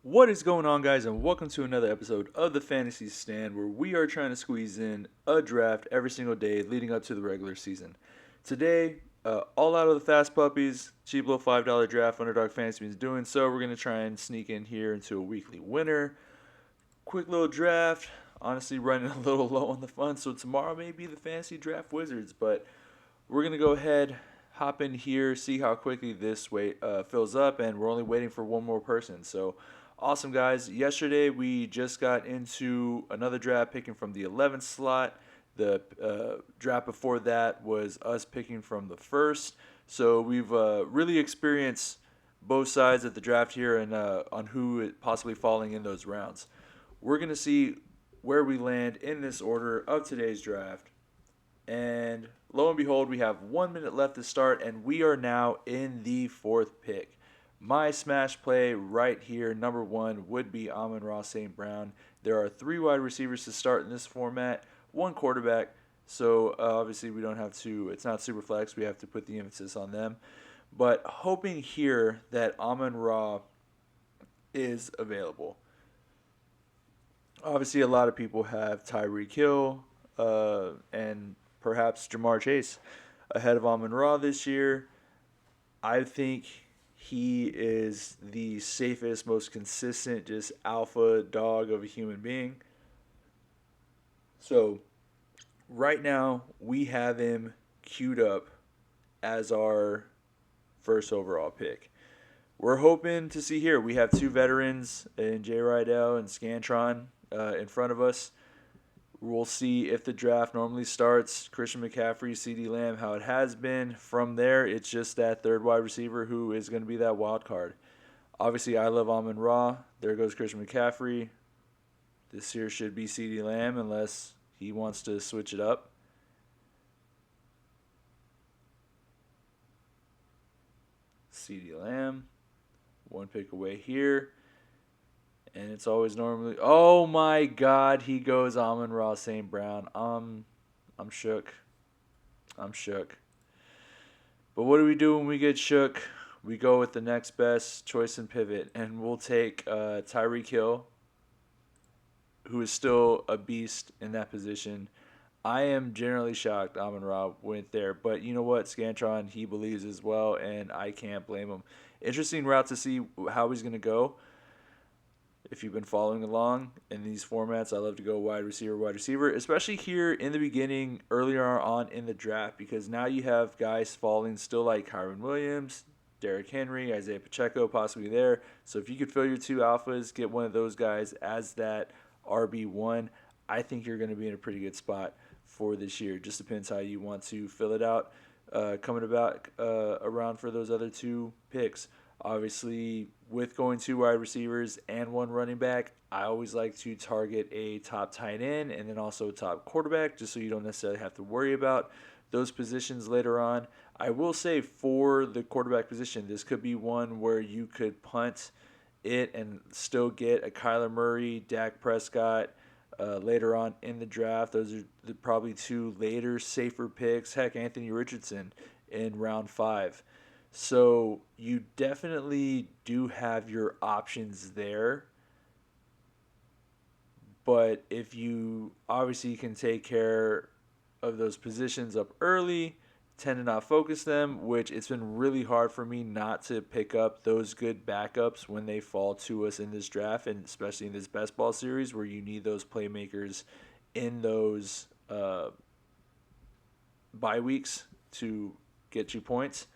What is going on, guys, and welcome to another episode of the Fantasy Stand, where we are trying to squeeze in a draft every single day leading up to the regular season. Today, all out of the fast puppies, cheap little $5 draft Underdog Fantasy is doing so. We're going to try and sneak in here into a weekly winner. Quick little draft. Honestly, running a little low on the funds, so tomorrow may be the Fantasy Draft Wizards, but we're going to go ahead, hop in here, see how quickly this fills up, and we're only waiting for one more person. So, awesome, guys. Yesterday, we just got into another draft picking from the 11th slot. The draft before that was us picking from the first. So, we've really experienced both sides of the draft here and on who is possibly falling in those rounds. We're going to see where we land in this order of today's draft. And lo and behold, we have 1 minute left to start, and we are now in the fourth pick. My smash play right here, number one, would be Amon-Ra St. Brown. There are three wide receivers to start in this format, one quarterback. So obviously we don't have to, it's not super flex. We have to put the emphasis on them. But hoping here that Amon-Ra is available. Obviously, a lot of people have Tyreek Hill and perhaps Jamar Chase ahead of Amon-Ra this year. I think he is the safest, most consistent, just alpha dog of a human being. So right now we have him queued up as our first overall pick. We're hoping to see here. We have two veterans in J. Rydell and Scantron in front of us. We'll see if the draft normally starts Christian McCaffrey, CeeDee Lamb, how it has been. From there, it's just that third wide receiver who is going to be that wild card. Obviously, I love Amon-Ra. There goes Christian McCaffrey. This here should be CeeDee Lamb unless he wants to switch it up. CeeDee Lamb. One pick away here. And it's always normally, oh my God, he goes Amon-Ra St. Brown. I'm shook. I'm shook. But what do we do when we get shook? We go with the next best choice and pivot, and we'll take Tyreek Hill, who is still a beast in that position. I am generally shocked Amon-Ra went there, but you know what? Scantron, he believes as well, and I can't blame him. Interesting route to see how he's going to go. If you've been following along in these formats, I love to go wide receiver, especially here in the beginning, earlier on in the draft, because now you have guys falling still like Kyron Williams, Derrick Henry, Isaiah Pacheco possibly there. So if you could fill your two alphas, get one of those guys as that RB1, I think you're going to be in a pretty good spot for this year. Just depends how you want to fill it out coming about around for those other two picks. Obviously, with going two wide receivers and one running back, I always like to target a top tight end and then also a top quarterback just so you don't necessarily have to worry about those positions later on. I will say for the quarterback position, this could be one where you could punt it and still get a Kyler Murray, Dak Prescott later on in the draft. Those are probably two later, safer picks. Heck, Anthony Richardson in round 5. So you definitely do have your options there. But if you obviously can take care of those positions up early, tend to not focus them, which it's been really hard for me not to pick up those good backups when they fall to us in this draft, and especially in this best ball series where you need those playmakers in those bye weeks to get you points.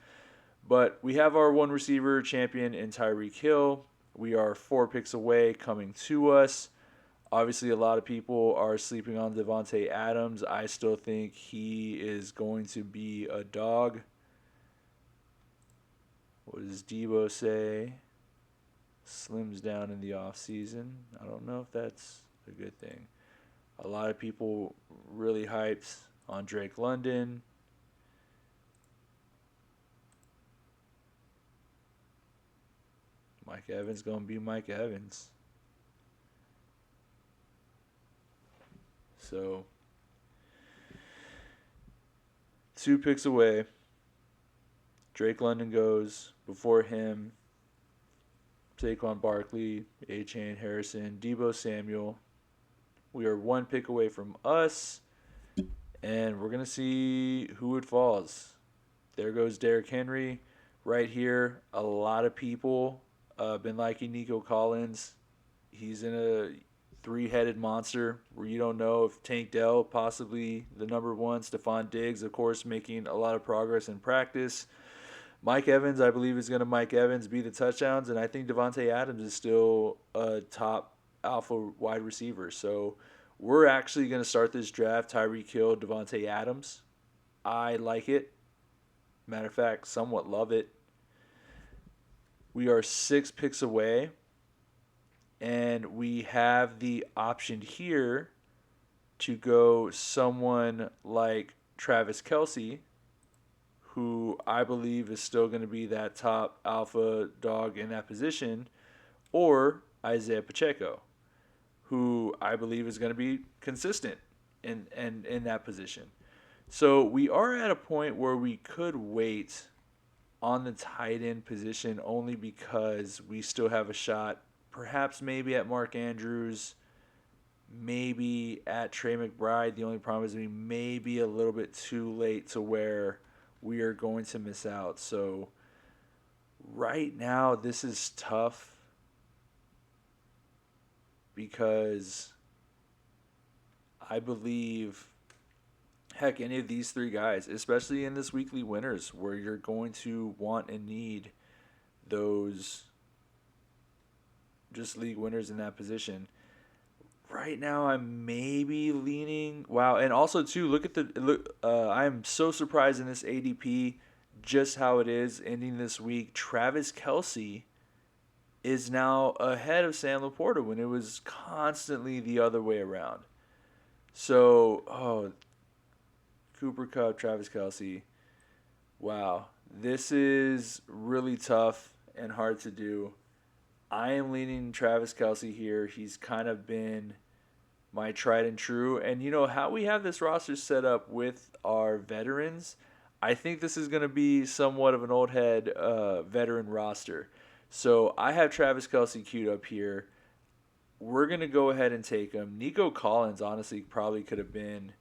But we have our one receiver champion in Tyreek Hill. We are 4 picks away coming to us. Obviously, a lot of people are sleeping on Devontae Adams. I still think he is going to be a dog. What does Debo say? Slims down in the offseason. I don't know if that's a good thing. A lot of people really hyped on Drake London. Mike Evans going to be Mike Evans. So, 2 picks away. Drake London goes before him. Saquon Barkley, A-Chain Harrison, Debo Samuel. We are one pick away from us, and we're going to see who it falls. There goes Derrick Henry. Right here, a lot of people been liking Nico Collins. He's in a three-headed monster where you don't know if Tank Dell, possibly the number one, Stephon Diggs, of course, making a lot of progress in practice. Mike Evans, I believe, is going to Mike Evans be the touchdowns, and I think Devontae Adams is still a top alpha wide receiver. So we're actually going to start this draft Tyreek Hill, Devontae Adams. I like it. Matter of fact, somewhat love it. We are 6 picks away, and we have the option here to go someone like Travis Kelce, who I believe is still going to be that top alpha dog in that position, or Isaiah Pacheco, who I believe is going to be consistent in that position. So we are at a point where we could wait on the tight end position only because we still have a shot, perhaps maybe at Mark Andrews, maybe at Trey McBride. The only problem is we may be a little bit too late to where we are going to miss out. So right now this is tough because I believe, heck, any of these three guys, especially in this weekly winners where you're going to want and need those just league winners in that position. Right now, I'm maybe leaning. Wow, and also too, look at the look. I'm so surprised in this ADP, just how it is ending this week. Travis Kelce is now ahead of Sam Laporta when it was constantly the other way around. So, Cooper Kupp, Travis Kelce. Wow, this is really tough and hard to do. I am leaning Travis Kelce here. He's kind of been my tried and true. And you know how we have this roster set up with our veterans, I think this is going to be somewhat of an old head veteran roster. So I have Travis Kelce queued up here. We're going to go ahead and take him. Nico Collins, honestly, probably could have been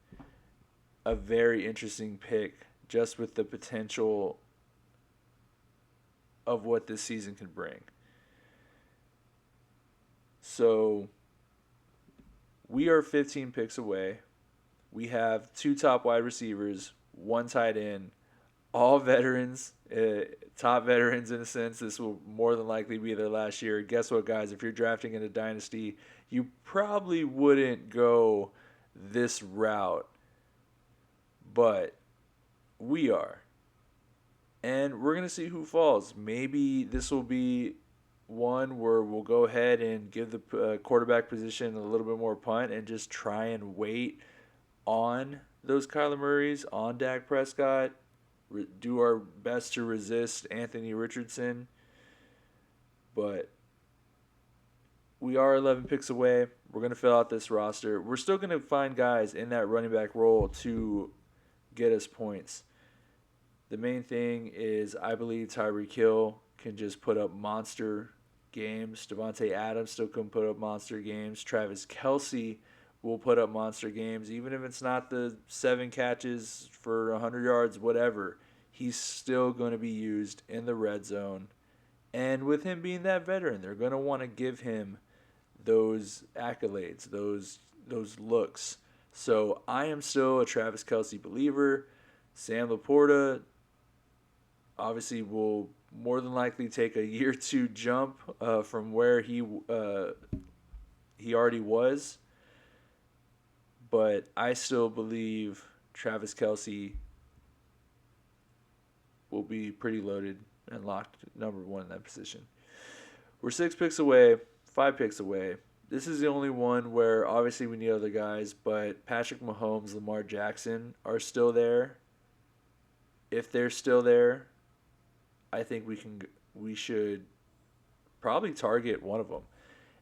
a very interesting pick just with the potential of what this season can bring. So we are 15 picks away. We have 2 top wide receivers, 1 tight end, all veterans, top veterans in a sense. This will more than likely be their last year. Guess what, guys? If you're drafting in a dynasty, you probably wouldn't go this route, but we are. And we're going to see who falls. Maybe this will be one where we'll go ahead and give the quarterback position a little bit more punt and just try and wait on those Kyler Murrays, on Dak Prescott, do our best to resist Anthony Richardson. But we are 11 picks away. We're going to fill out this roster. We're still going to find guys in that running back role to get us points. The main thing is I believe Tyreek Hill can just put up monster games. Devontae Adams still can put up monster games. Travis Kelce will put up monster games. Even if it's not the 7 catches for 100 yards, whatever, he's still going to be used in the red zone. And with him being that veteran, they're going to want to give him those accolades, those looks. So I am still a Travis Kelce believer. Sam Laporta obviously will more than likely take a year 2 jump from where he already was. But I still believe Travis Kelce will be pretty loaded and locked number 1 in that position. We're 6 picks away, 5 picks away. This is the only one where obviously we need other guys, but Patrick Mahomes, Lamar Jackson are still there. If they're still there, I think we should probably target one of them.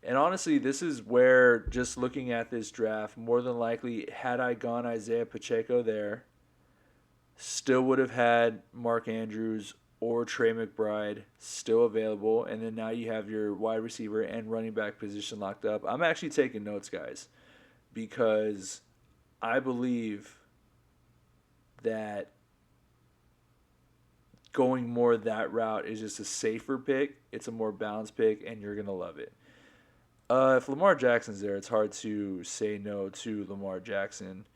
And honestly, this is where, just looking at this draft, more than likely, had I gone Isaiah Pacheco there, still would have had Mark Andrews or Trey McBride still available. And then now you have your wide receiver and running back position locked up. I'm actually taking notes, guys, because I believe that going more that route is just a safer pick. It's a more balanced pick, and you're going to love it. If Lamar Jackson's there, it's hard to say no to Lamar Jackson.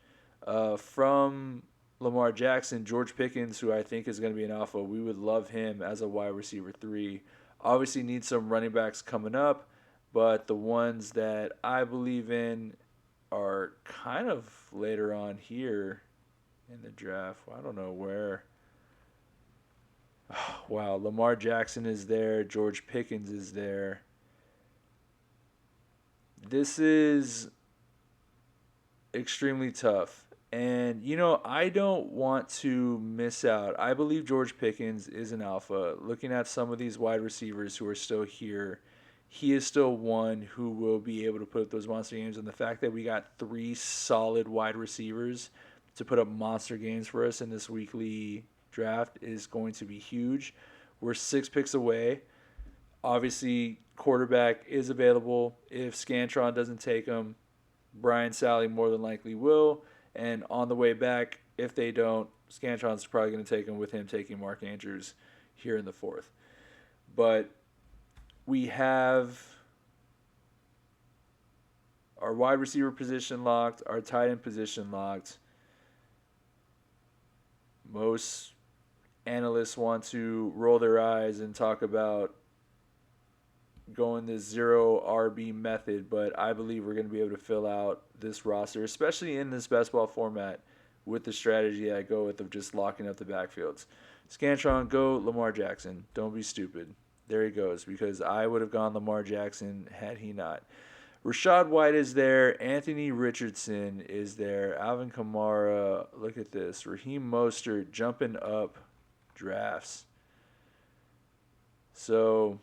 From Lamar Jackson, George Pickens, who I think is going to be an alpha, we would love him as a wide receiver 3. Obviously, need some running backs coming up, but the ones that I believe in are kind of later on here in the draft. I don't know where. Oh, wow, Lamar Jackson is there. George Pickens is there. This is extremely tough. And, I don't want to miss out. I believe George Pickens is an alpha. Looking at some of these wide receivers who are still here, he is still one who will be able to put up those monster games. And the fact that we got 3 solid wide receivers to put up monster games for us in this weekly draft is going to be huge. We're 6 picks away. Obviously, quarterback is available. If Scantron doesn't take him, Brian Sally more than likely will. And on the way back, if they don't, Scantron's probably going to take him, with him taking Mark Andrews here in the 4th. But we have our wide receiver position locked, our tight end position locked. Most analysts want to roll their eyes and talk about going the 0 RB method, but I believe we're going to be able to fill out this roster, especially in this best ball format, with the strategy I go with of just locking up the backfields. Scantron, go Lamar Jackson. Don't be stupid. There he goes, because I would have gone Lamar Jackson had he not. Rachaad White is there. Anthony Richardson is there. Alvin Kamara. Look at this. Raheem Mostert jumping up drafts. So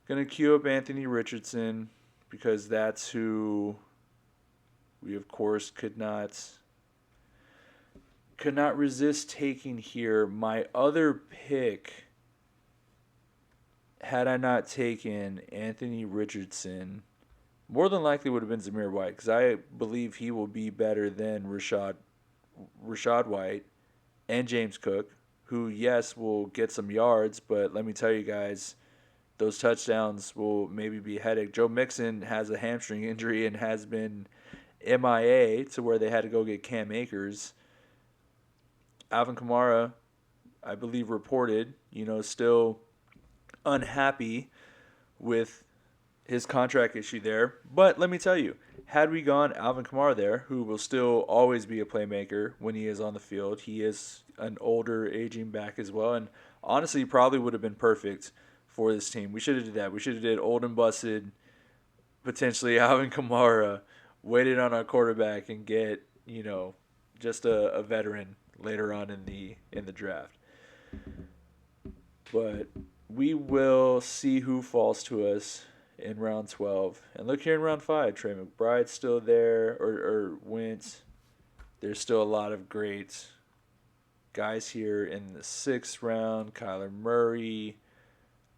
going to queue up Anthony Richardson because that's who we, of course, could not resist taking here. My other pick, had I not taken Anthony Richardson, more than likely would have been Zamir White, because I believe he will be better than Rachaad White and James Cook, who, yes, will get some yards, but let me tell you guys, those touchdowns will maybe be a headache. Joe Mixon has a hamstring injury and has been MIA to where they had to go get Cam Akers. Alvin Kamara, I believe, reported, still unhappy with his contract issue there. But let me tell you, had we gone Alvin Kamara there, who will still always be a playmaker when he is on the field, he is an older, aging back as well, and honestly probably would have been perfect for this team. We should have did that. We should have did old and busted, potentially Alvin Kamara, waited on our quarterback and get, just a veteran later on in the draft. But we will see who falls to us in round 12. And look here in round 5, Trey McBride's still there, or went. There's still a lot of great guys here in the 6th round. Kyler Murray,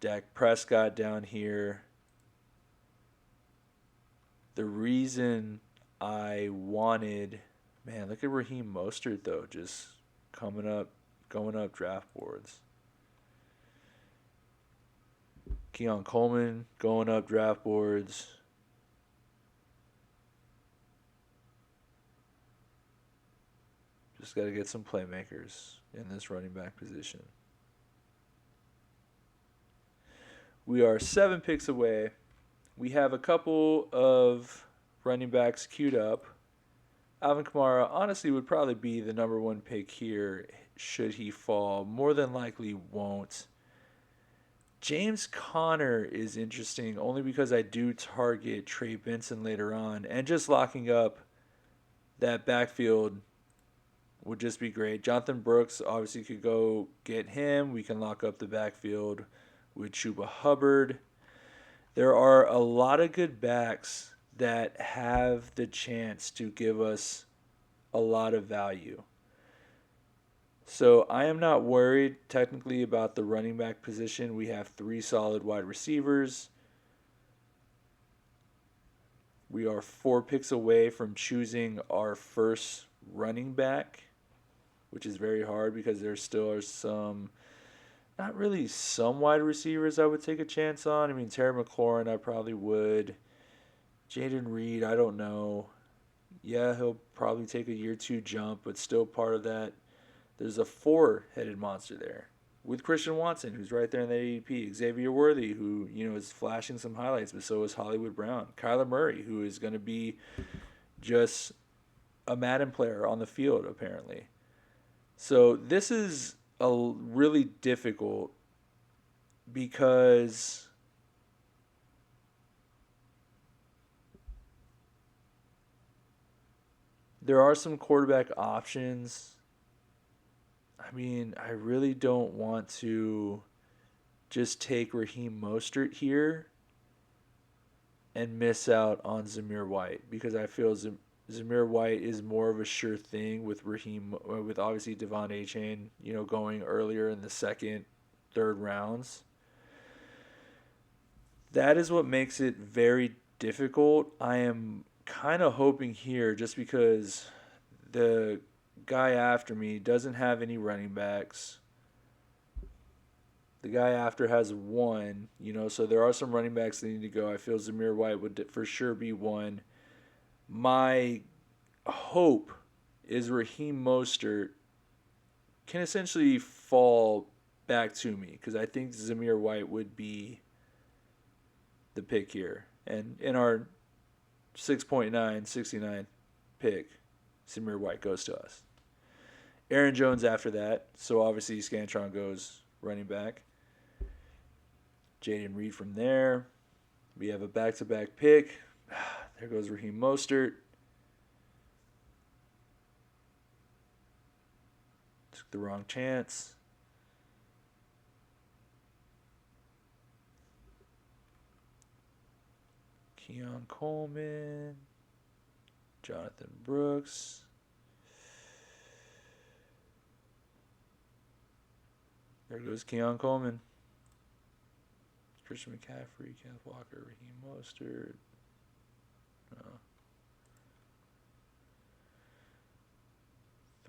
Dak Prescott down here. The reason I wanted, look at Raheem Mostert though, just going up draft boards. Keon Coleman going up draft boards. Just got to get some playmakers in this running back position. We are 7 picks away. We have a couple of running backs queued up. Alvin Kamara honestly would probably be the number 1 pick here should he fall. More than likely won't. James Conner is interesting only because I do target Trey Benson later on. And just locking up that backfield would just be great. Jonathan Brooks obviously could go get him. We can lock up the backfield with Chuba Hubbard. There are a lot of good backs that have the chance to give us a lot of value. So I am not worried technically about the running back position. We have three solid wide receivers. We are 4 picks away from choosing our first running back, which is very hard because there still are some, not really some wide receivers I would take a chance on. I mean, Terry McLaurin, I probably would. Jaden Reed, I don't know. Yeah, he'll probably take a year two jump, but still part of that. There's a four-headed monster there with Christian Watson, who's right there in the ADP. Xavier Worthy, who is flashing some highlights, but so is Hollywood Brown. Kyler Murray, who is going to be just a Madden player on the field apparently. So this is a really difficult because there are some quarterback options. I mean, I really don't want to just take Raheem Mostert here and miss out on Zamir White because I feel Zamir White is more of a sure thing with with obviously Devon Achane, going earlier in the second, third rounds. That is what makes it very difficult. I am kind of hoping here just because the guy after me doesn't have any running backs. The guy after has one, so there are some running backs that need to go. I feel Zamir White would for sure be one. My hope is Raheem Mostert can essentially fall back to me because I think Zamir White would be the pick here. And in our 6.969 pick, Zamir White goes to us. Aaron Jones after that, so obviously Scantron goes running back. Jaden Reed from there. We have a back-to-back pick. There goes Raheem Mostert. Took the wrong chance. Keon Coleman. Jonathan Brooks. There goes Keon Coleman. Christian McCaffrey, Kenneth Walker, Raheem Mostert. No.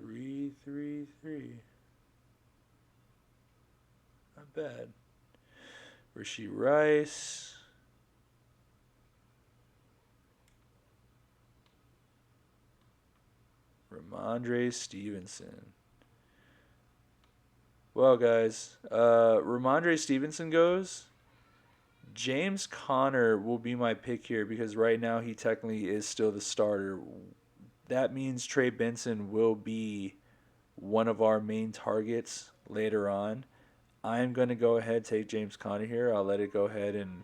3-3-3. Not bad. Rashee Rice. Ramondre Stevenson. Well, guys, Ramondre Stevenson goes. James Conner will be my pick here because right now he technically is still the starter. That means Trey Benson will be one of our main targets later on. I'm going to go ahead and take James Conner here. I'll let it go ahead and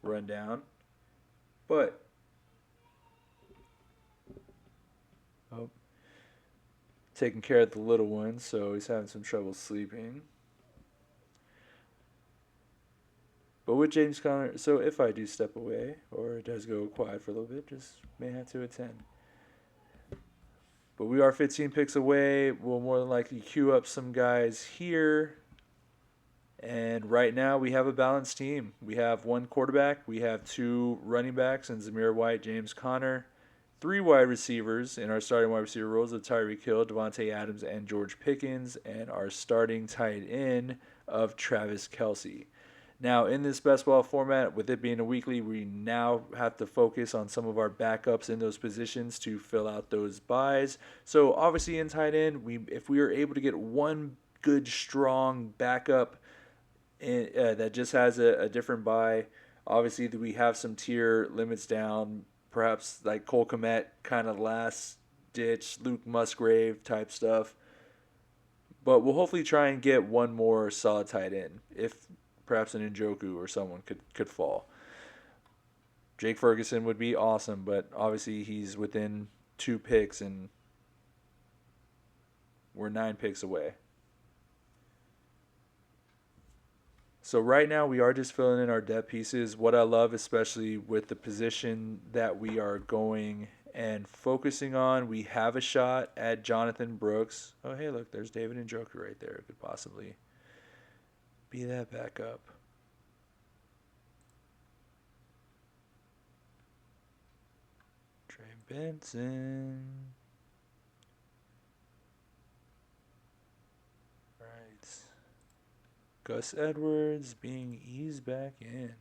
run down. But, taking care of the little one, so he's having some trouble sleeping. But with James Conner, so if I do step away, or it does go quiet for a little bit, just may have to attend. But we are 15 picks away. We'll more than likely queue up some guys here. And right now we have a balanced team. We have one quarterback, we have two running backs, and Zamir White, James Conner. Three wide receivers in our starting wide receiver roles of Tyreek Hill, Devontae Adams, and George Pickens, and our starting tight end of Travis Kelce. Now, in this best ball format, with it being a weekly, we now have to focus on some of our backups in those positions to fill out those buys. So, obviously, in tight end, if we are able to get one good, strong backup that just has a different buy, obviously, we have some tier limits down. Perhaps like Cole Kmet, kind of last ditch, Luke Musgrave type stuff. But we'll hopefully try and get one more solid tight end. If perhaps an Njoku or someone could fall. Jake Ferguson would be awesome, but obviously he's within 2 picks and we're 9 picks away. So right now we are just filling in our depth pieces. What I love, especially with the position that we are going and focusing on, we have a shot at Jonathan Brooks. Oh hey, look, there's David and Joker right there. Could possibly be that backup. Trey Benson. Right. Gus Edwards being eased back in.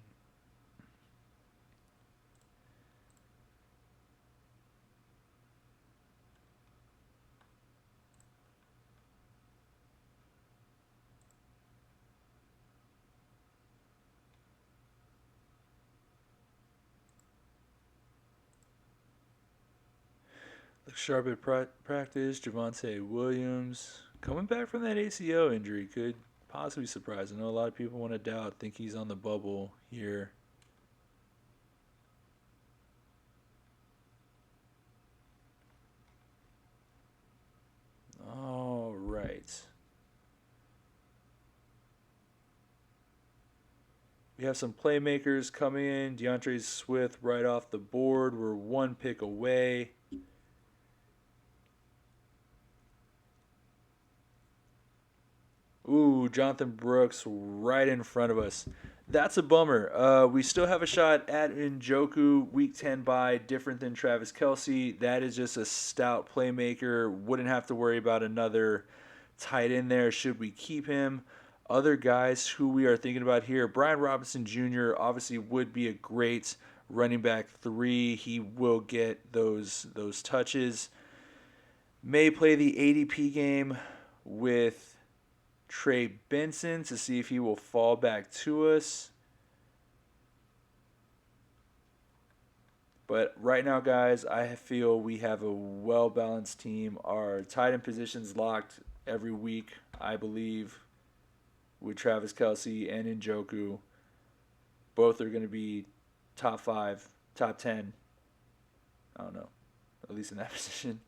Looks sharp at practice. Javonte Williams coming back from that ACL injury could possibly surprise. I know a lot of people want to doubt, think he's on the bubble here. All right. We have some playmakers coming in. DeAndre Swift right off the board. We're one pick away. Ooh, Jonathan Brooks right in front of us. That's a bummer. We still have a shot at Njoku week 10 bye, different than Travis Kelsey. That is just a stout playmaker. Wouldn't have to worry about another tight end there should we keep him. Other guys who we are thinking about here, Brian Robinson Jr. obviously would be a great running back 3. He will get those touches. May play the ADP game with Trey Benson to see if he will fall back to us. But right now, guys, I feel we have a well-balanced team. Our tight end positions locked every week, I believe, with Travis Kelsey and Njoku. Both are going to be top 5, top 10. I don't know, at least in that position.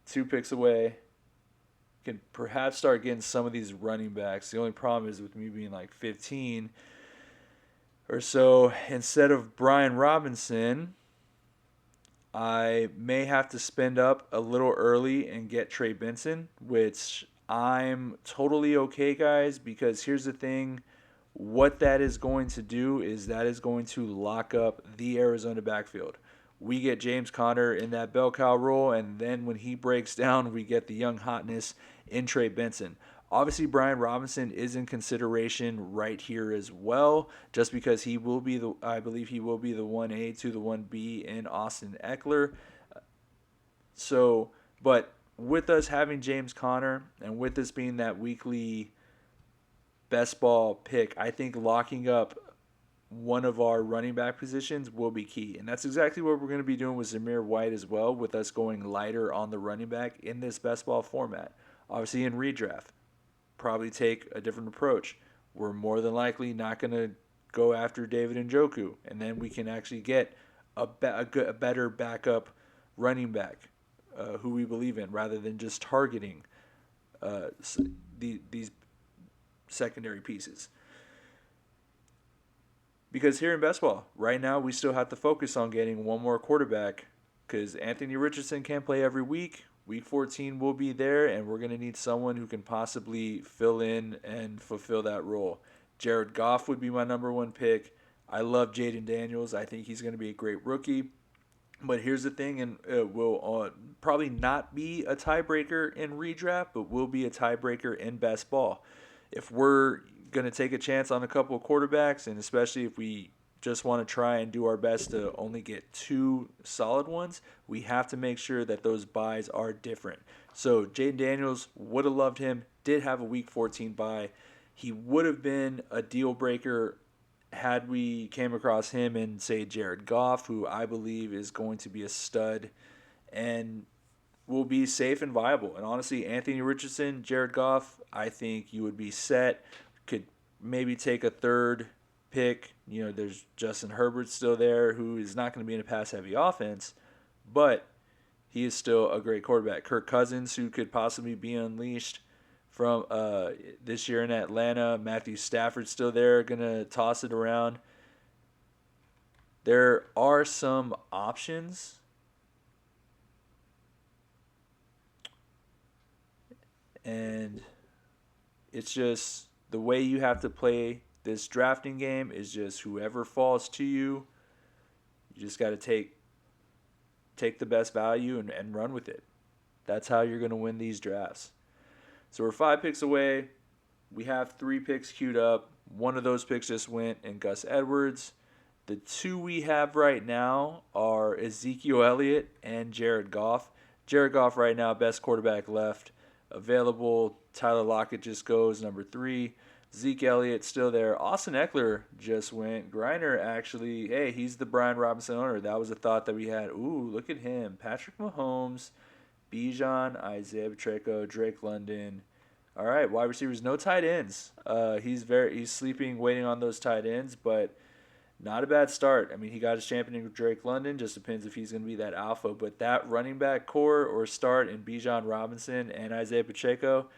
2 picks away. Can perhaps start getting some of these running backs. The only problem is with me being like 15 or so, instead of Brian Robinson, I may have to spend up a little early and get Trey Benson, which I'm totally okay, guys, because here's the thing. What that is going to do is that is going to lock up the Arizona backfield. We get James Conner in that bell cow role, and then when he breaks down, we get the young hotness in Trey Benson. Obviously, Brian Robinson is in consideration right here as well, just because he will be I believe he will be the 1A to the 1B in Austin Eckler. So, but with us having James Conner and with this being that weekly best ball pick, I think locking up one of our running back positions will be key. And that's exactly what we're going to be doing with Zamir White as well, with us going lighter on the running back in this best ball format. Obviously, in redraft, probably take a different approach. We're more than likely not going to go after David Njoku, and then we can actually get a better backup running back who we believe in, rather than just targeting these secondary pieces. Because here in best ball, right now we still have to focus on getting one more quarterback, because Anthony Richardson can't play every week. Week 14 will be there, and we're going to need someone who can possibly fill in and fulfill that role. Jared Goff would be my number 1 pick. I love Jaden Daniels. I think he's going to be a great rookie. But here's the thing, and it will probably not be a tiebreaker in redraft, but will be a tiebreaker in best ball. If we're going to take a chance on a couple of quarterbacks, and especially if we just want to try and do our best to only get 2 solid ones, we have to make sure that those buys are different. So Jaden Daniels, would have loved him, did have a week 14 buy. He would have been a deal breaker had we came across him and, say, Jared Goff, who I believe is going to be a stud and will be safe and viable. And honestly, Anthony Richardson, Jared Goff, I think you would be set. Could maybe take a 3rd pick. You know, there's Justin Herbert still there, who is not going to be in a pass-heavy offense, but he is still a great quarterback. Kirk Cousins, who could possibly be unleashed from this year in Atlanta. Matthew Stafford's still there, gonna toss it around. There are some options, and it's just the way you have to play this drafting game is just whoever falls to you. You just got to take the best value and run with it. That's how you're going to win these drafts. So we're 5 picks away. We have 3 picks queued up. One of those picks just went in Gus Edwards. The two we have right now are Ezekiel Elliott and Jared Goff. Jared Goff right now, best quarterback left available. Tyler Lockett just goes number 3. Zeke Elliott still there. Austin Eckler just went. Griner actually, hey, he's the Brian Robinson owner. That was a thought that we had. Ooh, look at him. Patrick Mahomes, Bijan, Isaiah Pacheco, Drake London. All right, wide receivers, no tight ends. He's sleeping, waiting on those tight ends, but not a bad start. I mean, he got his champion in Drake London. Just depends if he's going to be that alpha. But that running back core or start in Bijan Robinson and Isaiah Pacheco,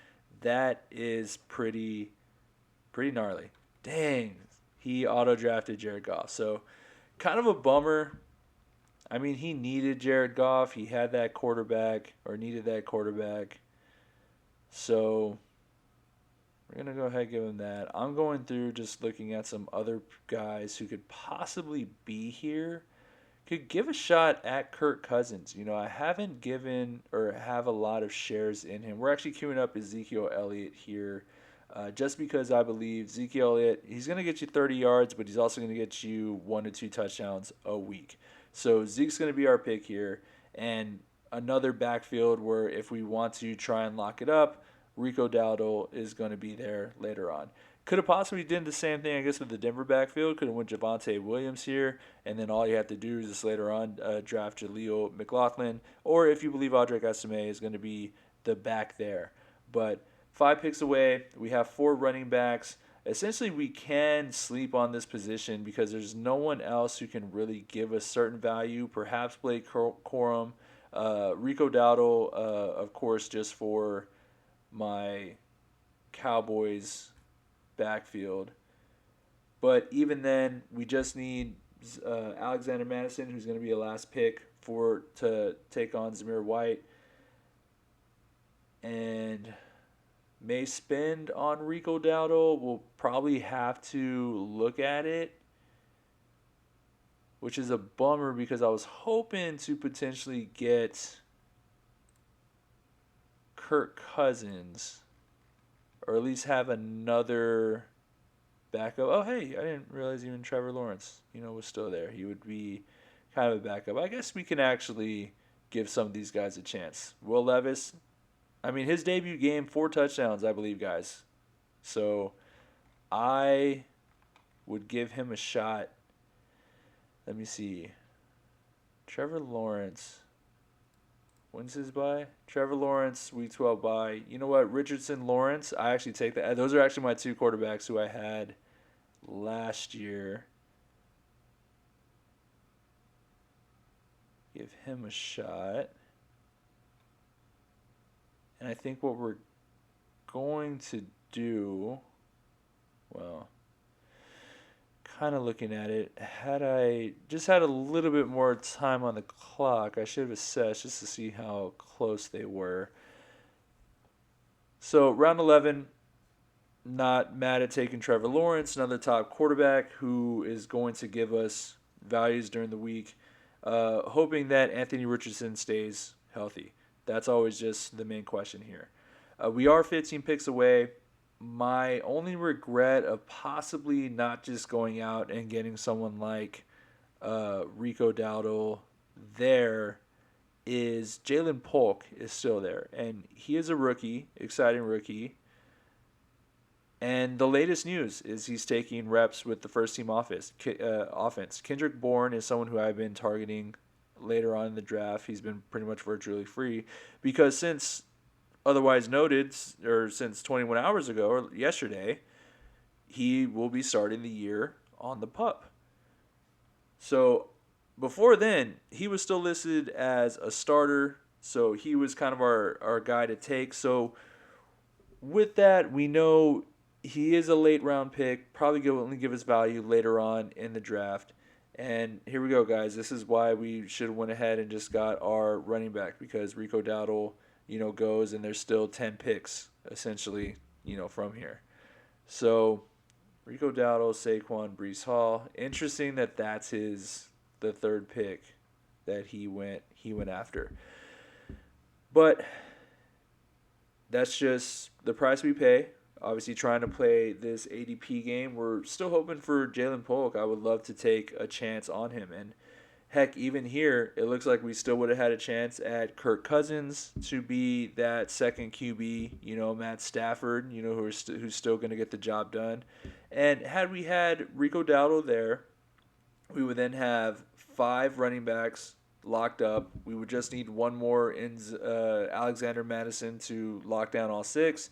that is pretty gnarly. Dang, he auto drafted Jared Goff. So kind of a bummer. I mean, he needed Jared Goff. He had that quarterback or needed that quarterback. So we're going to go ahead and give him that. I'm going through just looking at some other guys who could possibly be here. Could give a shot at Kirk Cousins. You know, I haven't given or have a lot of shares in him. We're actually queuing up Ezekiel Elliott here. Just because I believe Ezekiel Elliott, he's going to get you 30 yards, but he's also going to get you 1 to 2 touchdowns a week. So Zeke's going to be our pick here. And another backfield where if we want to try and lock it up, Rico Dowdle is going to be there later on. Could have possibly done the same thing, I guess, with the Denver backfield. Could have went Javonte Williams here, and then all you have to do is just later on draft Jaleel McLaughlin, or if you believe Audric Estime is going to be the back there. But 5 picks away, we have 4 running backs. Essentially, we can sleep on this position because there's no one else who can really give us certain value. Perhaps Blake Corum, Rico Dowdle, of course, just for my Cowboys backfield. But even then, we just need Alexander Madison, who's going to be a last pick to take on Zamir White, and may spend on Rico Dowdle. We'll probably have to look at it, which is a bummer because I was hoping to potentially get Kirk Cousins, or at least have another backup. Oh, hey, I didn't realize even Trevor Lawrence, was still there. He would be kind of a backup. I guess we can actually give some of these guys a chance. Will Levis, I mean, his debut game, 4 touchdowns, I believe, guys. So I would give him a shot. Let me see. Trevor Lawrence. When's his bye? Trevor Lawrence, week 12 bye. You know what? Richardson, Lawrence, I actually take that. Those are actually my 2 quarterbacks who I had last year. Give him a shot. And I think what we're going to do, well, kind of looking at it, had I just had a little bit more time on the clock, I should have assessed just to see how close they were. So round 11, not mad at taking Trevor Lawrence, another top quarterback who is going to give us values during the week, hoping that Anthony Richardson stays healthy. That's always just the main question here. We are 15 picks away. My only regret of possibly not just going out and getting someone like Rico Dowdle there is Jalen Polk is still there. And he is a rookie, exciting rookie. And the latest news is he's taking reps with the first team offense. Kendrick Bourne is someone who I've been targeting later on in the draft. He's been pretty much virtually free because since otherwise noted, or since 21 hours ago or yesterday, he will be starting the year on the PUP. So before then, he was still listed as a starter, so he was kind of our guy to take. So with that, we know he is a late round pick. Probably will only give us value later on in the draft. And here we go, guys. This is why we should have went ahead and just got our running back because Rico Dowdle, goes and there's still 10 picks essentially, from here. So Rico Dowdle, Saquon, Brees Hall. Interesting that that's the third pick that he went after. But that's just the price we pay. Obviously, trying to play this ADP game. We're still hoping for Jalen Polk. I would love to take a chance on him. And heck, even here, it looks like we still would have had a chance at Kirk Cousins to be that second QB, Matt Stafford, who's still going to get the job done. And had we had Rico Dowdle there, we would then have 5 running backs locked up. We would just need one more in Alexander Madison to lock down all 6,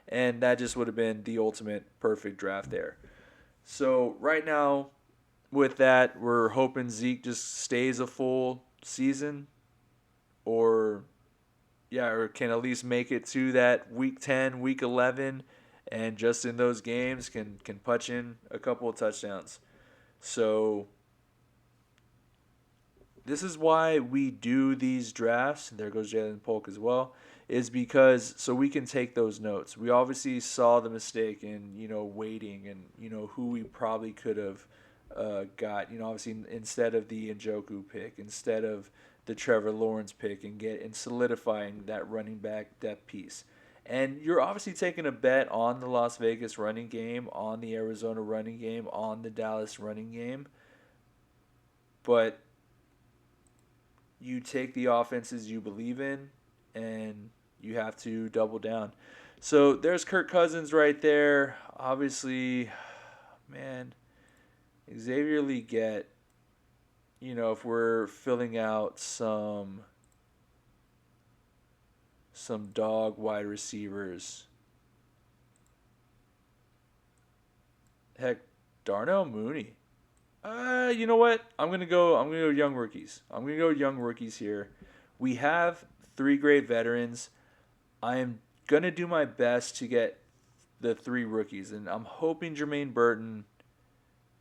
and that just would have been the ultimate perfect draft there. So right now, with that, we're hoping Zeke just stays a full season, or or can at least make it to that week 10, week 11, and just in those games can punch in a couple of touchdowns. So this is why we do these drafts. And there goes Jalen Polk as well. Is because so we can take those notes. We obviously saw the mistake in waiting and who we probably could have got. Obviously instead of the Njoku pick, instead of the Trevor Lawrence pick, and solidifying that running back depth piece. And you're obviously taking a bet on the Las Vegas running game, on the Arizona running game, on the Dallas running game. But you take the offenses you believe in, and you have to double down. So there's Kirk Cousins right there. Obviously, man, Xavier Legette, if we're filling out some dog wide receivers. Heck, Darnell Mooney. You know what? I'm gonna go young rookies. I'm gonna go young rookies here. We have 3 great veterans. I am gonna do my best to get the 3 rookies, and I'm hoping Jermaine Burton.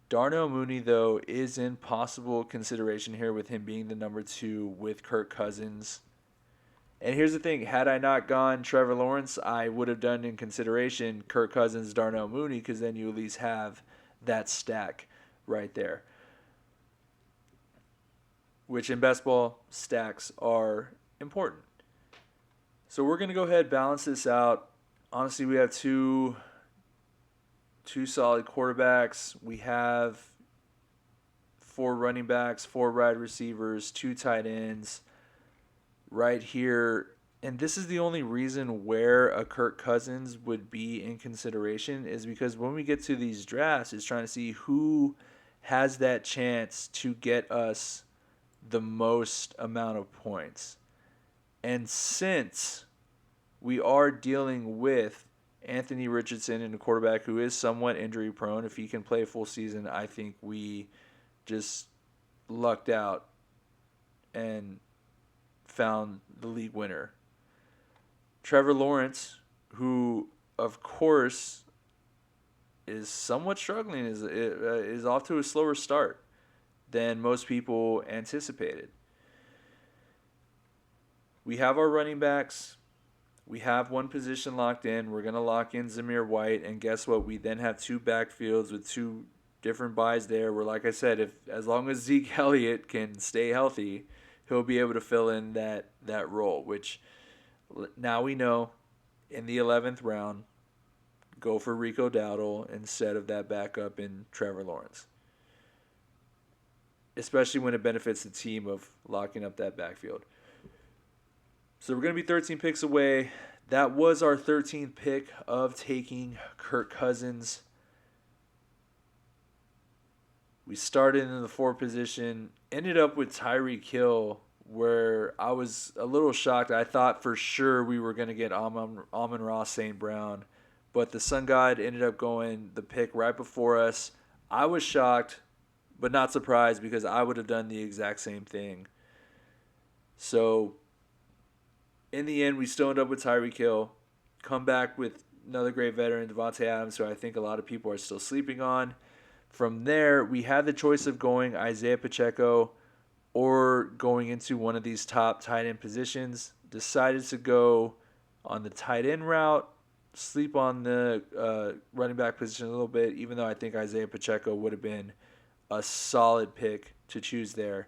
Darnell Mooney, though, is in possible consideration here with him being the number 2 with Kirk Cousins. And here's the thing: had I not gone Trevor Lawrence, I would have done in consideration Kirk Cousins, Darnell Mooney, because then you at least have that stack right there. Which in best ball, stacks are important. So we're going to go ahead and balance this out. Honestly, we have two solid quarterbacks. We have 4 running backs, 4 wide receivers, 2 tight ends right here. And this is the only reason where a Kirk Cousins would be in consideration is because when we get to these drafts, is trying to see who has that chance to get us the most amount of points. And since we are dealing with Anthony Richardson and a quarterback who is somewhat injury prone, if he can play a full season, I think we just lucked out and found the league winner. Trevor Lawrence, who of course is somewhat struggling, is off to a slower start than most people anticipated. We have our running backs. We have one position locked in. We're going to lock in Zamir White. And guess what? We then have 2 backfields with 2 different buys there where, like I said, as long as Zeke Elliott can stay healthy, he'll be able to fill in that role, which now we know in the 11th round, go for Rico Dowdle instead of that backup in Trevor Lawrence. Especially when it benefits the team of locking up that backfield. So we're going to be 13 picks away. That was our 13th pick of taking Kirk Cousins. We started in the 4 position, ended up with Tyreek Hill, where I was a little shocked. I thought for sure we were going to get Amon-Ra St. Brown, but the Sun God ended up going the pick right before us. I was shocked, but not surprised because I would have done the exact same thing. So in the end, we still end up with Tyreek Hill. Come back with another great veteran, Devontae Adams, who I think a lot of people are still sleeping on. From there, we had the choice of going Isaiah Pacheco or going into one of these top tight end positions. Decided to go on the tight end route, sleep on the running back position a little bit, even though I think Isaiah Pacheco would have been a solid pick to choose there.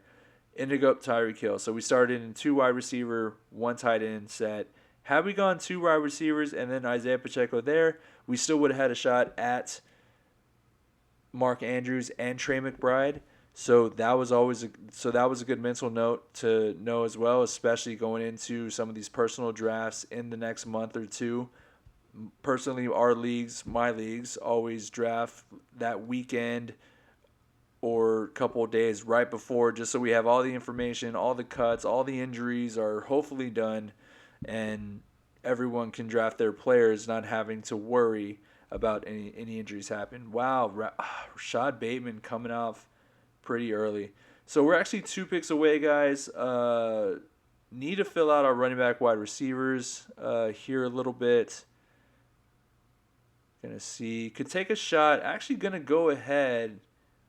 Ended up Tyreek Hill. So we started in 2 wide receiver, 1 tight end set. Had we gone 2 wide receivers and then Isaiah Pacheco there, we still would have had a shot at Mark Andrews and Trey McBride. So that was a good mental note to know as well, especially going into some of these personal drafts in the next month or two. Personally, my leagues, always draft that weekend or couple of days right before, just so we have all the information, all the cuts, all the injuries are hopefully done, and everyone can draft their players not having to worry about any injuries happen. Wow, Rashad Bateman coming off pretty early. So we're actually 2 picks away, guys. Need to fill out our running back wide receivers here a little bit. Gonna see. Could take a shot. Actually gonna go ahead.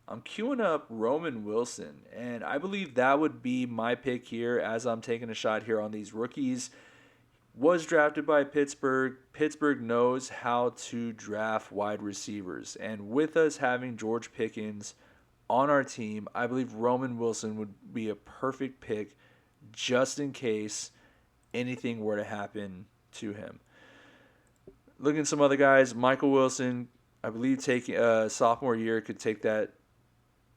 I'm queuing up Roman Wilson, and I believe that would be my pick here as I'm taking a shot here on these rookies. Was drafted by Pittsburgh. Pittsburgh knows how to draft wide receivers, and with us having George Pickens on our team, I believe Roman Wilson would be a perfect pick just in case anything were to happen to him. Looking at some other guys, Michael Wilson, I believe taking sophomore year could take that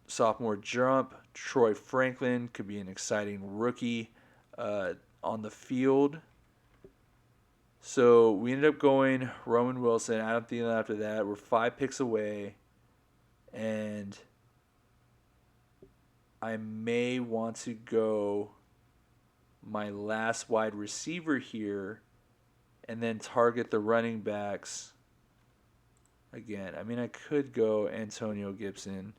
sophomore jump. Troy Franklin could be an exciting rookie on the field. So we ended up going Roman Wilson, Adam Thielen after that. We're 5 picks away. And I may want to go my last wide receiver here and then target the running backs again. I mean, I could go Antonio Gibson,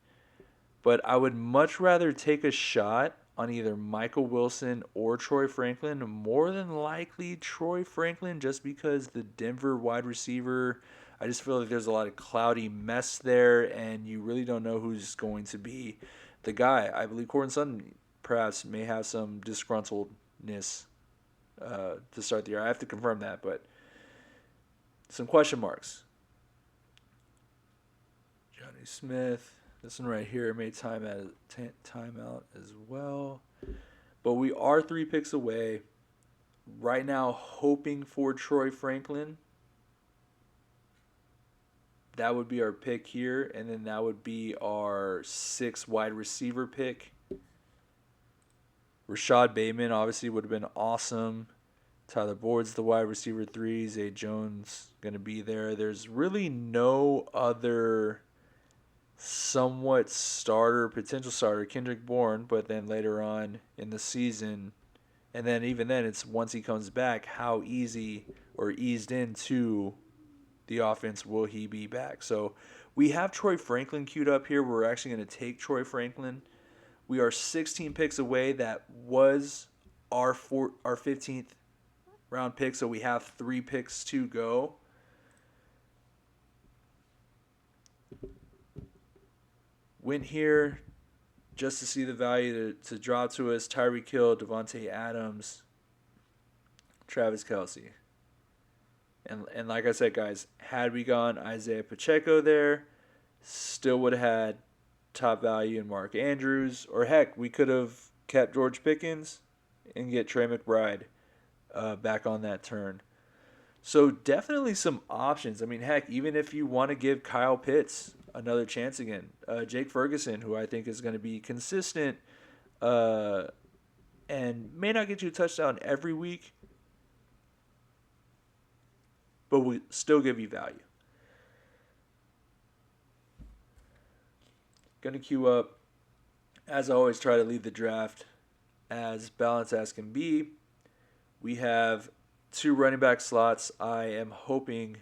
but I would much rather take a shot on either Michael Wilson or Troy Franklin. More than likely Troy Franklin, just because the Denver wide receiver, I just feel like there's a lot of cloudy mess there, and you really don't know who's going to be the guy. I believe Courtland Sutton perhaps may have some disgruntledness to start the year. I have to confirm that, but some question marks. Johnny Smith. This one right here made time out as well. But we are 3 picks away. Right now, hoping for Troy Franklin. That would be our pick here. And then that would be our 6th wide receiver pick. Rashad Bateman obviously would have been awesome. Tyler Boyd's the wide receiver 3. Zay Jones going to be there. There's really no other somewhat potential starter, Kendrick Bourne, but then later on in the season, and then even then, it's once he comes back, how easy or eased into the offense will he be back? So we have Troy Franklin queued up here. We're actually going to take Troy Franklin. We are 16 picks away. That was our 15th round pick, so we have 3 picks to go. Went here just to see the value to drop to us. Tyreek Hill, Devontae Adams, Travis Kelce. And like I said, guys, had we gone Isaiah Pacheco there, still would have had top value in Mark Andrews. Or heck, we could have kept George Pickens and get Trey McBride back on that turn. So definitely some options. I mean, heck, even if you want to give Kyle Pitts another chance again, Jake Ferguson, who I think is going to be consistent and may not get you a touchdown every week, but will still give you value. Going to queue up, as always, try to lead the draft as balanced as can be. We have 2 running back slots I am hoping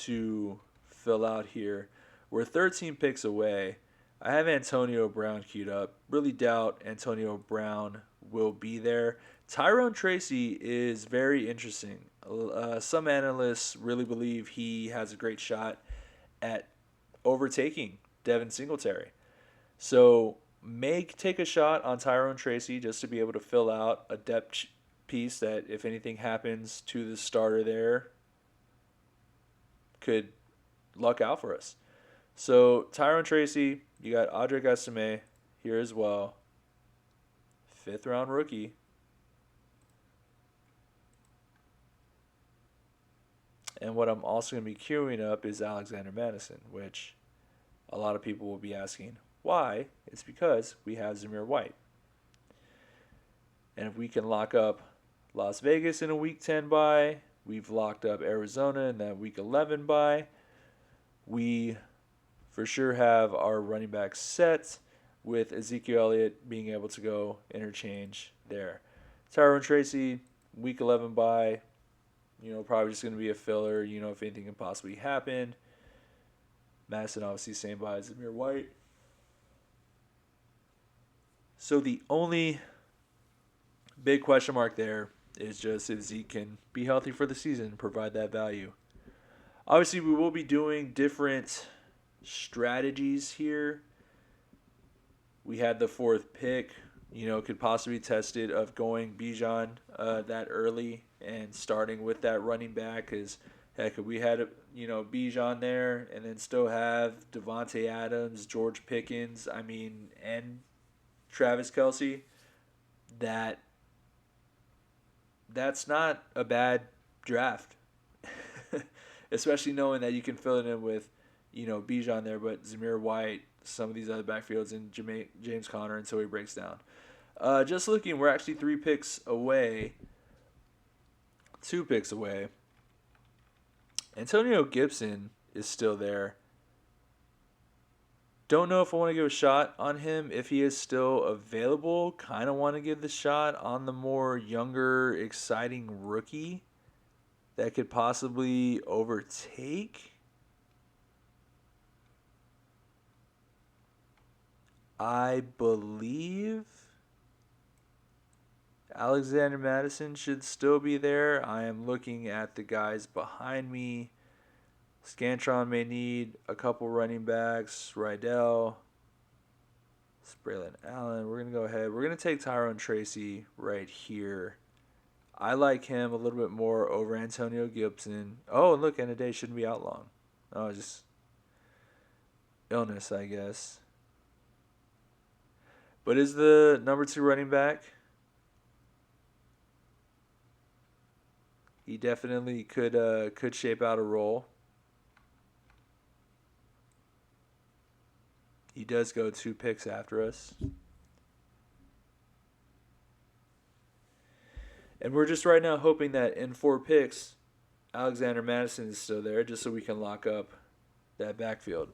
to fill out here. We're 13 picks away. I have Antonio Brown queued up. Really doubt Antonio Brown will be there. Tyrone Tracy is very interesting. some analysts really believe he has a great shot at overtaking Devin Singletary. So may take a shot on Tyrone Tracy just to be able to fill out a depth piece that, if anything happens to the starter there, could luck out for us. So Tyrone Tracy, you got Audric Estime here as well. 5th round rookie. And what I'm also going to be queuing up is Alexander Madison, which a lot of people will be asking why. It's because we have Zamir White. And if we can lock up Las Vegas in a week 10 bye, we've locked up Arizona in that week 11 bye. We for sure have our running back set with Ezekiel Elliott being able to go interchange there. Tyrone Tracy, week 11 bye, probably just going to be a filler, if anything can possibly happen. Madison, obviously, same bye as Zamir White. So the only big question mark there is just if Zeke can be healthy for the season and provide that value. Obviously, we will be doing different strategies here. We had the 4th pick, could possibly be tested of going Bijan that early and starting with that running back. Because, heck, we had, Bijan there and then still have Devontae Adams, George Pickens, and Travis Kelce, that's not a bad draft. Especially knowing that you can fill it in with, Bijan there, but Zamir White, some of these other backfields, and James Conner until he breaks down. Just looking, we're actually 2 picks away. Antonio Gibson is still there. Don't know if I want to give a shot on him if he is still available. Kind of want to give the shot on the more younger, exciting rookie that could possibly overtake. I believe Alexander Madison should still be there. I am looking at the guys behind me. Scantron may need a couple running backs. Rydell, Braylon Allen. We're going to go ahead. We're going to take Tyrone Tracy right here. I like him a little bit more over Antonio Gibson. Oh, and look, Day shouldn't be out long. Oh, just illness, I guess. But is the number 2 running back? He definitely could shape out a role. He does go 2 picks after us. And we're just right now hoping that in 4 picks, Alexander Madison is still there just so we can lock up that backfield.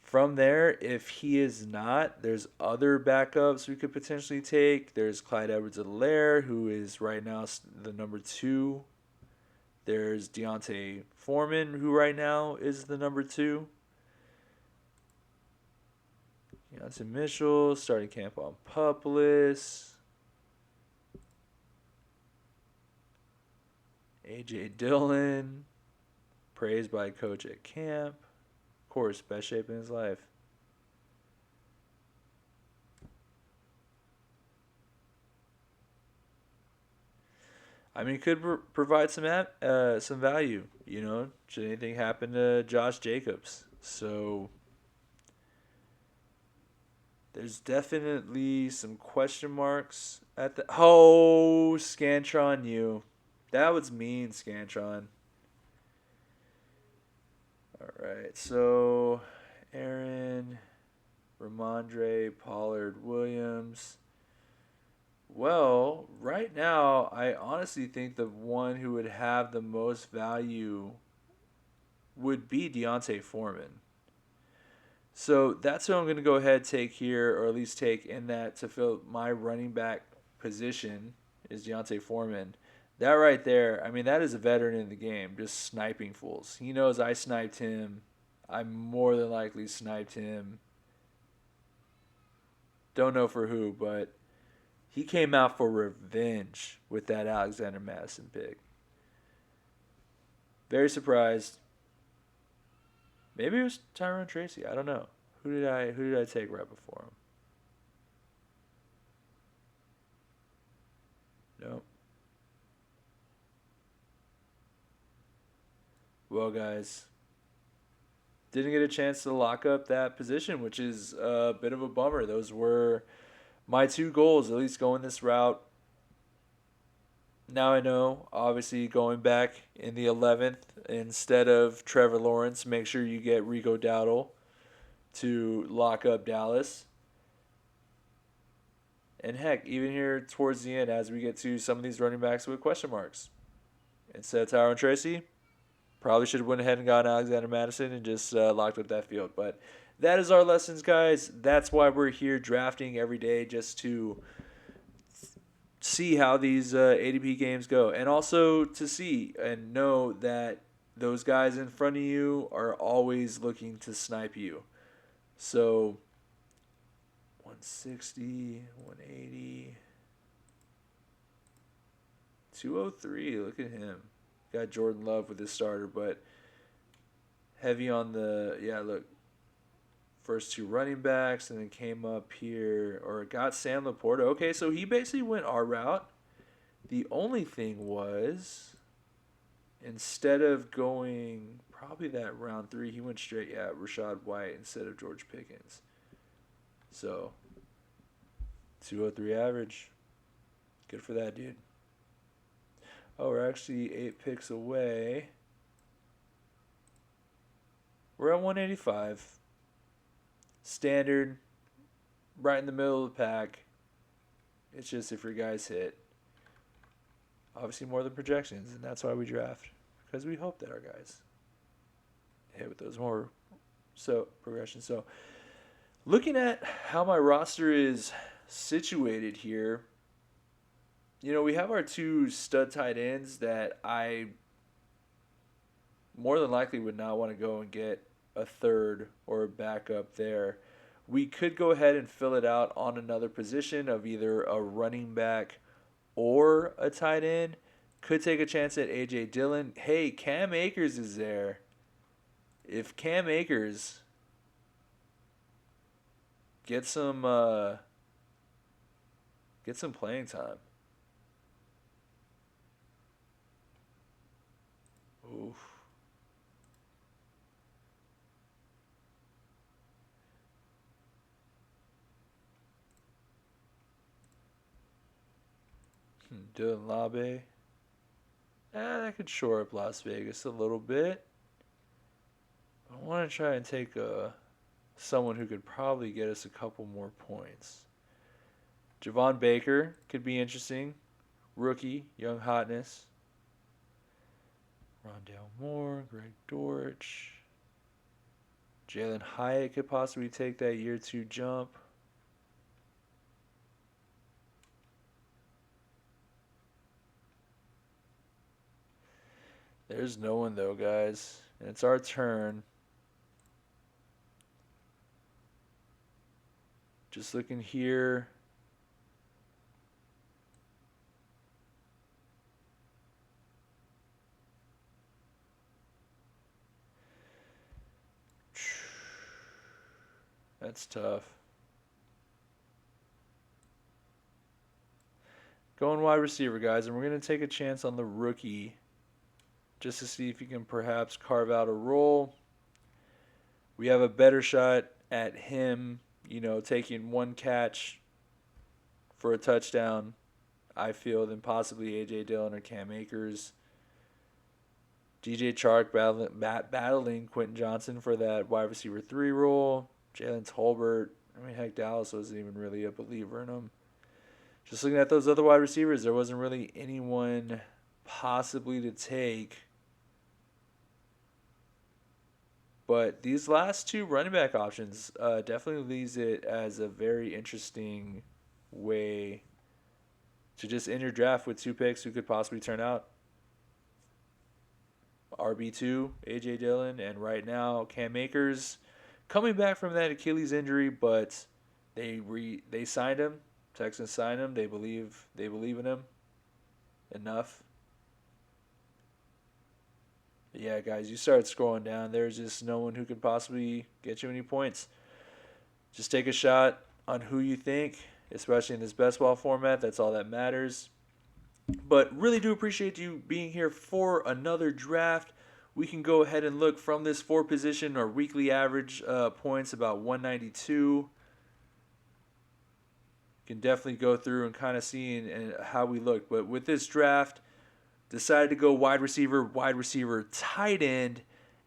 From there, if he is not, there's other backups we could potentially take. There's Clyde Edwards-Helaire, who is right now the number 2. There's Deontay Foreman, who right now is the number 2. Deontay Mitchell, starting camp on PUP list. A.J. Dillon, praised by coach at camp. Of course, best shape in his life. Could provide some value, should anything happen to Josh Jacobs. So there's definitely some question marks at the... Oh, Scantron, you. That was mean, Scantron. All right, so Aaron, Ramondre, Pollard, Williams. Well, right now, I honestly think the one who would have the most value would be Deontay Foreman. So that's who I'm going to go ahead and take here, or at least take in that to fill my running back position is Deontay Foreman. That right there, that is a veteran in the game, just sniping fools. He knows I sniped him. I more than likely sniped him. Don't know for who, but He came out for revenge with that Alexander Madison pick. Very surprised. Maybe it was Tyrone Tracy. I don't know. Who did I take right before him? No. Well, guys, didn't get a chance to lock up that position, which is a bit of a bummer. Those were my two goals, at least going this route. Now I know, obviously, going back in the 11th, instead of Trevor Lawrence, make sure you get Rico Dowdle to lock up Dallas. And heck, even here towards the end, as we get to some of these running backs with question marks, instead of Tyrone Tracy, probably should have went ahead and gotten Alexander Madison and just locked up that field. But that is our lessons, guys. That's why we're here drafting every day, just to see how these ADP games go, and also to see and know that those guys in front of you are always looking to snipe you. So 160, 180, 203. Look at him. Got Jordan Love with his starter, but heavy on the, yeah, look, first two running backs, and then came up here, or got Sam Laporta. Okay, so he basically went our route. The only thing was, instead of going probably that round 3, he went straight at Rachaad White instead of George Pickens. So 203 average. Good for that dude. Oh, we're actually 8 picks away. We're at 185. Standard, right in the middle of the pack. It's just if your guys hit. Obviously more than projections, and that's why we draft. Because we hope that our guys hit with those more progressions. So looking at how my roster is situated here, we have our 2 stud tight ends that I more than likely would not want to go and get a third or a backup there. We could go ahead and fill it out on another position of either a running back or a tight end. Could take a chance at A.J. Dillon. Hey, Cam Akers is there. If Cam Akers get some playing time. Oof. Dylan Labe. That could shore up Las Vegas a little bit. I want to try and take someone who could probably get us a couple more points. Javon Baker could be interesting. Rookie, young hotness. Rondale Moore, Greg Dortch. Jalen Hyatt could possibly take that year 2 jump. There's no one, though, guys. And it's our turn. Just looking here. That's tough. Going wide receiver, guys, and we're going to take a chance on the rookie just to see if he can perhaps carve out a role. We have a better shot at him, taking one catch for a touchdown, I feel, than possibly A.J. Dillon or Cam Akers. DJ Chark battling Quentin Johnson for that wide receiver 3 role. Jalen Tolbert. Heck, Dallas wasn't even really a believer in him. Just looking at those other wide receivers, there wasn't really anyone possibly to take. But these last 2 running back options definitely leaves it as a very interesting way to just end your draft with 2 picks who could possibly turn out. RB2, A.J. Dillon, and right now Cam Akers coming back from that Achilles injury, but they signed him Texans sign him. They believe in him enough. But yeah, guys, you start scrolling down. There's just no one who could possibly get you any points. Just take a shot on who you think, especially in this best ball format. That's all that matters. But really do appreciate you being here for another draft. We can go ahead and look from this 4 position. Our weekly average points about 192. Can definitely go through and kind of see how we look. But with this draft, decided to go wide receiver, tight end,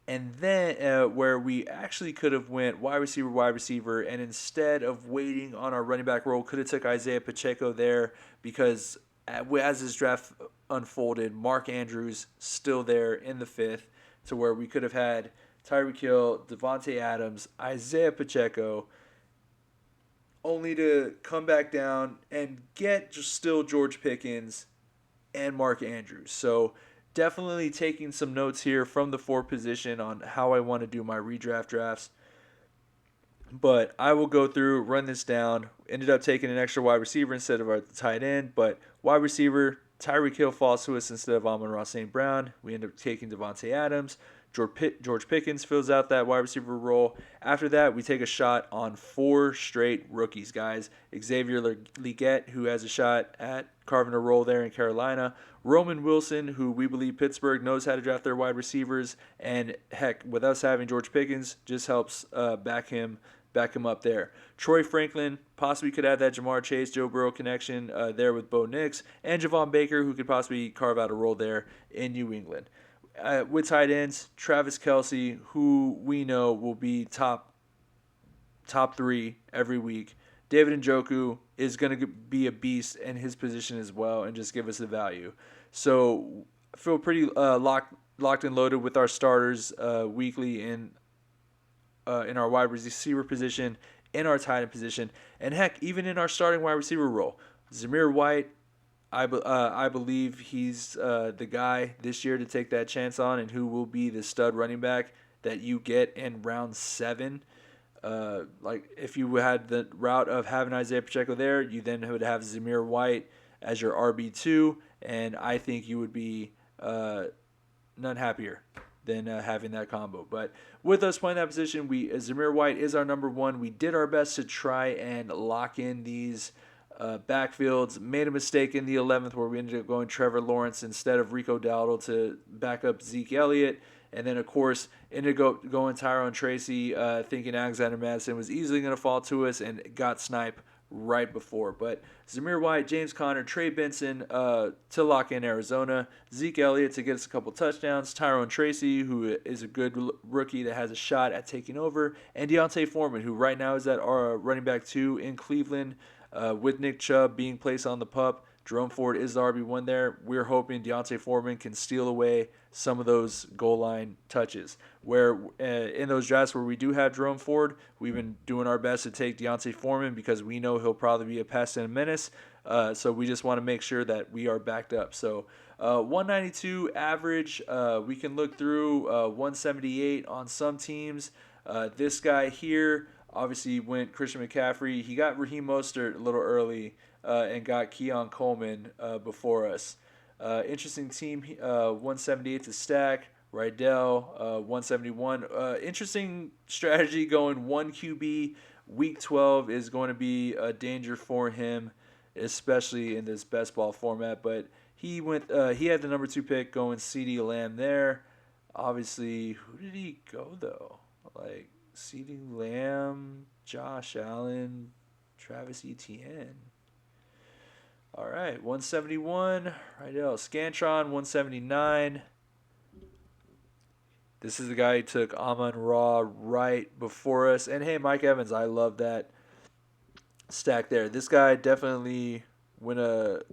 and then where we actually could have went wide receiver, and instead of waiting on our running back role, could have took Isaiah Pacheco there because as this draft unfolded, Mark Andrews still there in the 5th, to where we could have had Tyreek Hill, Devontae Adams, Isaiah Pacheco, only to come back down and get just still George Pickens and Mark Andrews. So definitely taking some notes here from the 4 position on how I want to do my redraft drafts. But I will go through, run this down. Ended up taking an extra wide receiver instead of our tight end. But wide receiver, Tyreek Hill falls to us instead of Amon-Ra St. Brown. We end up taking Devontae Adams. George Pickens fills out that wide receiver role. After that, we take a shot on 4 straight rookies, guys. Xavier Legette, who has a shot at carving a role there in Carolina. Roman Wilson, who we believe Pittsburgh knows how to draft their wide receivers. And heck, with us having George Pickens, just helps back him up there. Troy Franklin possibly could have that Jamar Chase, Joe Burrow connection there with Bo Nix. And Javon Baker, who could possibly carve out a role there in New England. With tight ends, Travis Kelce, who we know will be top 3 every week. David Njoku is going to be a beast in his position as well and just give us the value. So I feel pretty locked and loaded with our starters weekly in our wide receiver position, in our tight end position, and heck, even in our starting wide receiver role. Zamir White, I believe he's the guy this year to take that chance on, and who will be the stud running back that you get in round 7. Like if you had the route of having Isaiah Pacheco there, you then would have Zamir White as your RB2, and I think you would be none happier than having that combo. But with us playing that position, Zamir White is our number 1. We did our best to try and lock in these backfields. Made a mistake in the 11th where we ended up going Trevor Lawrence instead of Rico Dowdle to back up Zeke Elliott. And then, of course, ended up going Tyrone Tracy, thinking Alexander Madison was easily going to fall to us, and got sniped right before. But Zamir White, James Conner, Trey Benson to lock in Arizona, Zeke Elliott to get us a couple touchdowns, Tyrone Tracy, who is a good rookie that has a shot at taking over, and Deontay Foreman, who right now is at our running back 2 in Cleveland, with Nick Chubb being placed on the PUP. Jerome Ford is the RB1 there. We're hoping Deontay Foreman can steal away some of those goal line touches. Where in those drafts where we do have Jerome Ford, we've been doing our best to take Deontay Foreman because we know he'll probably be a pest and a menace. So we just want to make sure that we are backed up. So 192 average. We can look through 178 on some teams. This guy here obviously went Christian McCaffrey. He got Raheem Mostert a little early. And got Keon Coleman before us. Interesting team, 178 to stack. Rydell, 171. Interesting strategy going 1 QB. Week 12 is going to be a danger for him, especially in this best ball format. But he went. He had the number 2 pick going CeeDee Lamb there. Obviously, who did he go though? Like CeeDee Lamb, Josh Allen, Travis Etienne. All right, 171. Rydell Scantron, 179. This is the guy who took Amon-Ra right before us. And hey, Mike Evans, I love that stack there. This guy definitely went a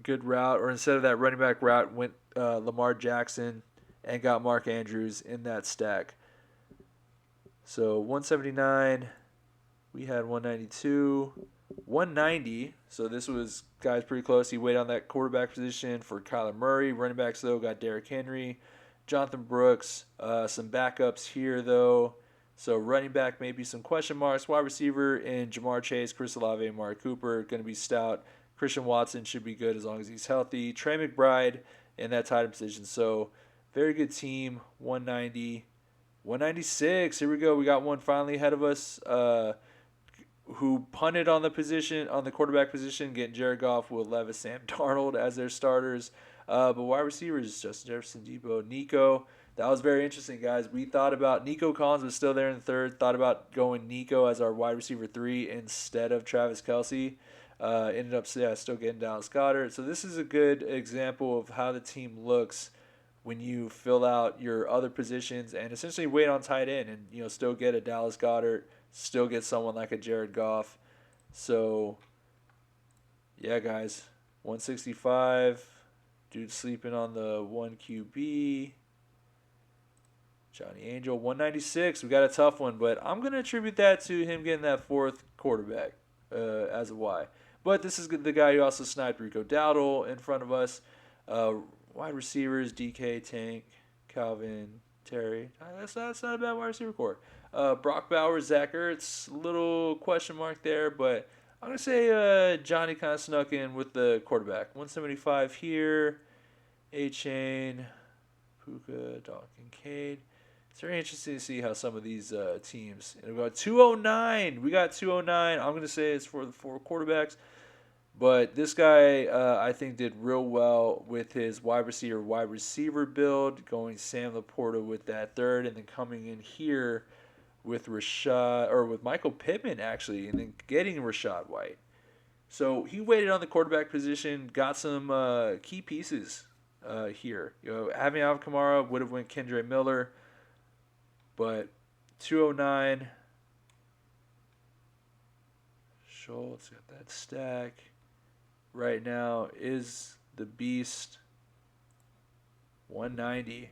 good route, or instead of that running back route, went Lamar Jackson and got Mark Andrews in that stack. So 179. We had 192. 190, so this was guys pretty close. He waited on that quarterback position for Kyler Murray. Running backs, though, got Derrick Henry, Jonathan Brooks. Some backups here, though. So running back, maybe some question marks. Wide receiver in Jamar Chase, Chris Olave, and Amari Cooper going to be stout. Christian Watson should be good as long as he's healthy. Trey McBride in that tight end position. So very good team. 190, 196. Here we go. We got one finally ahead of us. Who punted on the position, on the quarterback position, getting Jared Goff, Will Levis, Sam Darnold as their starters. But wide receivers, Justin Jefferson, Debo, Nico. That was very interesting, guys. We thought about Nico Collins was still there in the third. Thought about going Nico as our wide receiver 3 instead of Travis Kelce. Ended up still getting Dallas Goedert. So this is a good example of how the team looks when you fill out your other positions and essentially wait on tight end and still get a Dallas Goedert, still get someone like a Jared Goff. So yeah, guys, 165. Dude sleeping on the 1 QB. Johnny Angel, 196. We got a tough one, but I'm going to attribute that to him getting that fourth quarterback as a Y. But this is the guy who also sniped Rico Dowdle in front of us. Wide receivers, DK, Tank, Calvin, Terry. That's not a bad wide receiver core. Brock Bowers, Zach Ertz, little question mark there, but I'm going to say Johnny kind of snuck in with the quarterback. 175 here. A-Chain, Puka, Doc, and Cade. It's very interesting to see how some of these teams. And we got 209. We got 209. I'm going to say it's for the 4 quarterbacks. But this guy, I think, did real well with his wide receiver build, going Sam Laporta with that third, and then coming in here with with Michael Pittman, actually, and then getting Rachaad White. So he waited on the quarterback position, got some key pieces here. Having Alvin Kamara would have went Kendre Miller, but 209. Schultz got that stack. Right now is the beast. 190.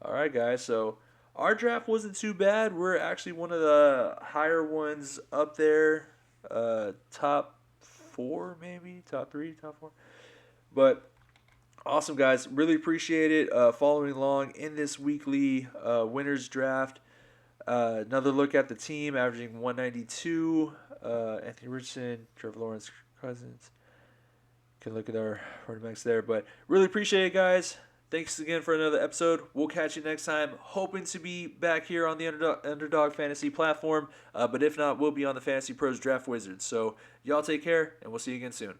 All right, guys. So our draft wasn't too bad. We're actually one of the higher ones up there. Top 4, maybe top 3, top 4. But awesome, guys. Really appreciate it. Following along in this weekly winners draft. Another look at the team, averaging 192. Anthony Richardson, Trevor Lawrence, Cousins. Can look at our running backs there. But really appreciate it, guys. Thanks again for another episode. We'll catch you next time. Hoping to be back here on the Underdog Fantasy platform. But if not, we'll be on the Fantasy Pros Draft Wizards. So y'all take care, and we'll see you again soon.